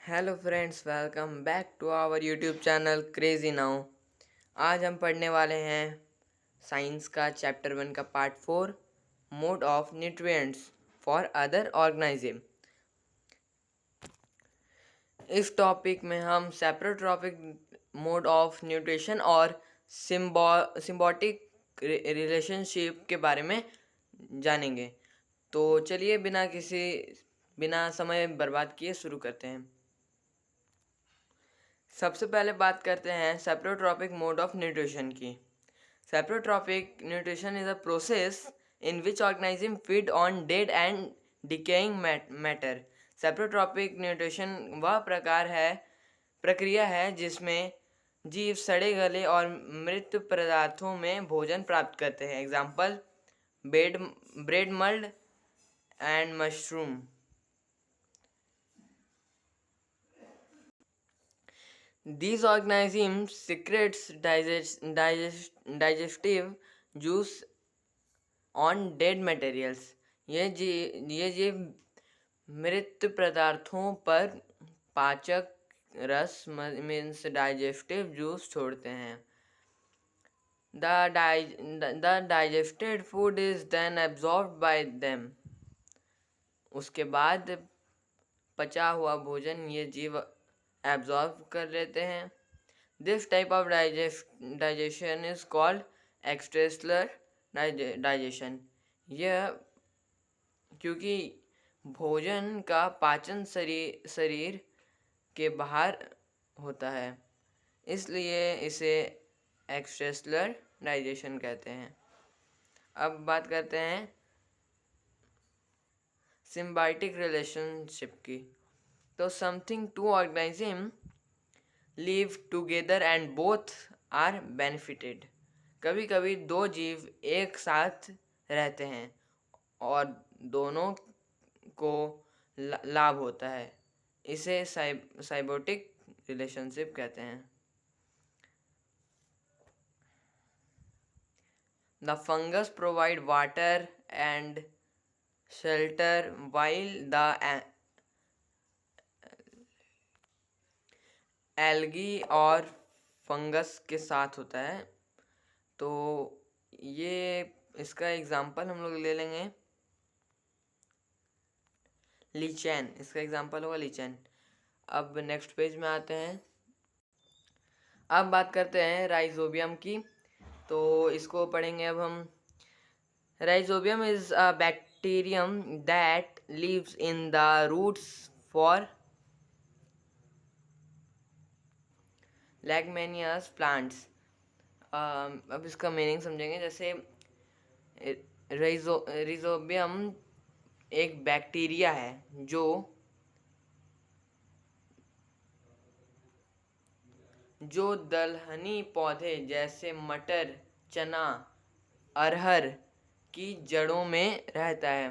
Hello friends, welcome back to our YouTube channel crazy now. आज हम पढ़ने वाले हैं साइंस का चैप्टर 1 का part 4, mode of nutrients for other organism. इस टॉपिक में हम सेप्रोट्रॉपिक मोड ऑफ न्यूट्रिशन और सिम्बायोटिक रिलेशनशिप के बारे में जानेंगे। तो चलिए बिना समय बर्बाद किए शुरू करते हैं। सबसे पहले बात करते हैं सेप्रोट्रॉपिक मोड ऑफ न्यूट्रिशन की। Saprotrophic nutrition is a process in which organism feed on dead and decaying matter. Saprotrophic nutrition वह प्रक्रिया है जिसमें जीव सड़े गले और मृत पदार्थों में भोजन प्राप्त करते हैं। Example bread mould and mushroom. These organisms secretes digestive juice on dead materials. ये जीव मृत पदार्थों पर पाचक रस मीन्स डाइजेस्टिव जूस छोड़ते हैं। The digested food is then absorbed by them. उसके बाद पचा हुआ भोजन ये जीव एब्जॉर्ब कर लेते हैं। This type of digestion is called extracellular digestion. यह क्योंकि भोजन का पाचन शरीर के बाहर होता है, इसलिए इसे एक्सट्रेसलर डाइजेशन कहते हैं। अब बात करते हैं सिम्बायोटिक रिलेशनशिप की। तो something two organism live together and both are benefited. कभी कभी दो जीव एक साथ रहते हैं और दोनों को लाभ होता है। इसे साइबोटिक रिलेशनशिप कहते हैं। The fungus provide water and shelter while the algae और फंगस के साथ होता है। तो ये इसका एग्जांपल हम लोग ले लेंगे लीचेन। इसका एग्जांपल होगा लीचेन। अब नेक्स्ट पेज में आते हैं। अब बात करते हैं राइजोबियम की। तो इसको पढ़ेंगे अब हम। Rhizobium is a bacterium that lives in the roots for leguminous plants. अब इसका मीनिंग समझेंगे। जैसे रिजोबियम एक बैक्टीरिया है जो दलहनी पौधे जैसे मटर, चना, अरहर की जड़ों में रहता है।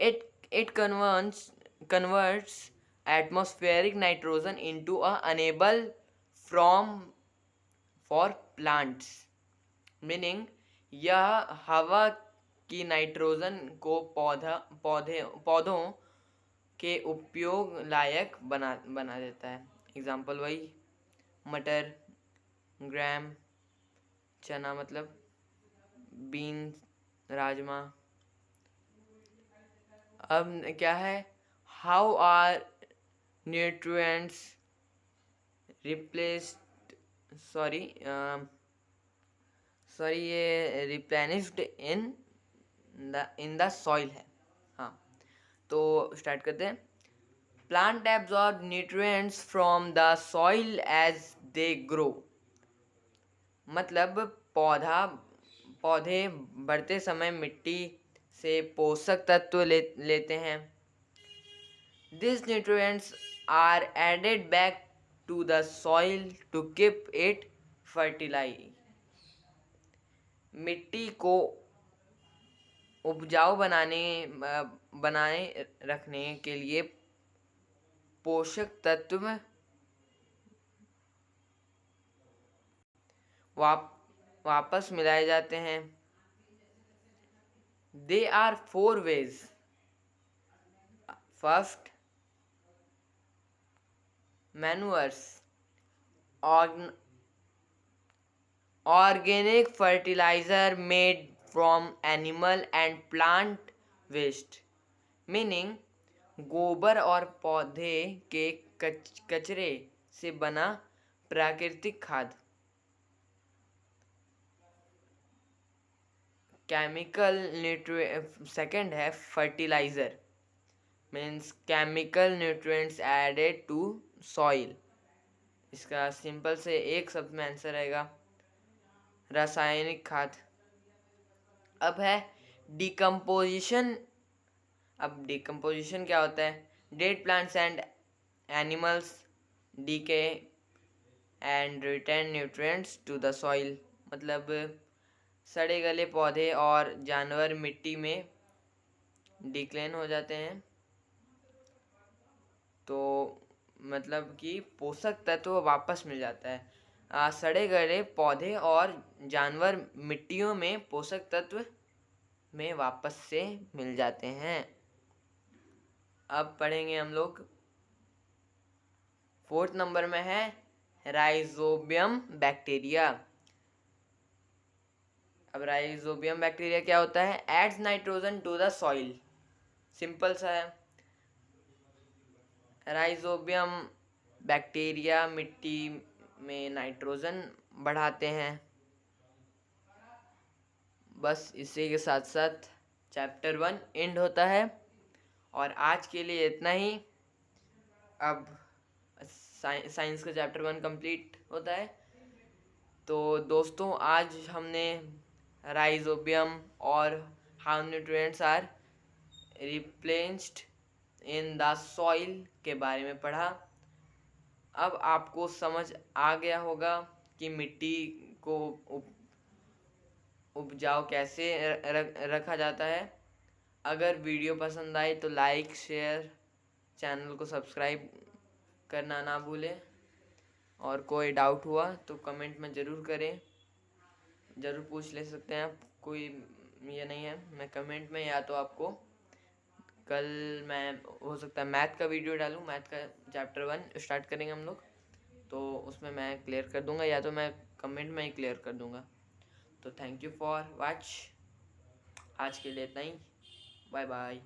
It converts atmospheric nitrogen into a enable from for plants. Meaning यह हवा की नाइट्रोजन को पौधों के उपयोग लायक बना देता है। एग्जाम्पल वही मटर, ग्राम, चना मतलब बीन्स, राजमा। अब क्या है, how are nutrients replaced sorry ये रिप्लेनिश्ड इन द सॉइल है। हाँ, तो स्टार्ट करते हैं। Plant absorb nutrients from the soil as they grow. मतलब पौधे बढ़ते समय मिट्टी से पोषक तत्व लेते हैं। These nutrients are added back to the soil to keep it fertile. मिट्टी को उपजाऊ बनाए रखने के लिए पोषक तत्व वापस मिलाए जाते हैं। They are 4 ways. First, manures, organic fertiliser made from animal and plant waste, meaning गोबर और पौधे के कचरे से बना प्राकृतिक खाद। केमिकल सेकंड है fertiliser, means chemical nutrients added to soil. इसका सिंपल से एक शब्द में आंसर रहेगा रासायनिक खाद। अब है डिकम्पोजिशन। अब डिकम्पोजिशन क्या होता है? Dead plants and animals decay and return nutrients to the soil, मतलब सड़े गले पौधे और जानवर मिट्टी में डिक्लेन हो जाते हैं, तो मतलब कि पोषक तत्व वापस मिल जाता है। सड़े गले पौधे और जानवर मिट्टियों में पोषक तत्व में वापस से मिल जाते हैं। अब पढ़ेंगे हम लोग, 4th नंबर में है राइजोबियम बैक्टीरिया। अब राइजोबियम बैक्टीरिया क्या होता है? Adds nitrogen to the soil. Simple सा है, राइजोबियम बैक्टीरिया मिट्टी में नाइट्रोजन बढ़ाते हैं। बस इसी के साथ साथ चैप्टर 1 एंड होता है, और आज के लिए इतना ही। अब साइंस का चैप्टर 1 कंप्लीट होता है। तो दोस्तों, आज हमने राइजोबियम और how nutrients are replaced in the soil के बारे में पढ़ा। अब आपको समझ आ गया होगा कि मिट्टी को उपजाऊ कैसे रखा जाता है। अगर वीडियो पसंद आए तो लाइक शेयर, चैनल को सब्सक्राइब करना ना भूलें, और कोई डाउट हुआ तो कमेंट में ज़रूर करें, ज़रूर पूछ ले सकते हैं आप, कोई ये नहीं है। मैं कमेंट में, या तो आपको कल मैं हो सकता है मैथ का वीडियो डालूँ, मैथ का चैप्टर 1 स्टार्ट करेंगे हम लोग, तो उसमें मैं क्लियर कर दूंगा, या तो मैं कमेंट में ही क्लियर कर दूंगा। तो थैंक यू फॉर वॉच, आज के लिए इतना ही, बाय बाय।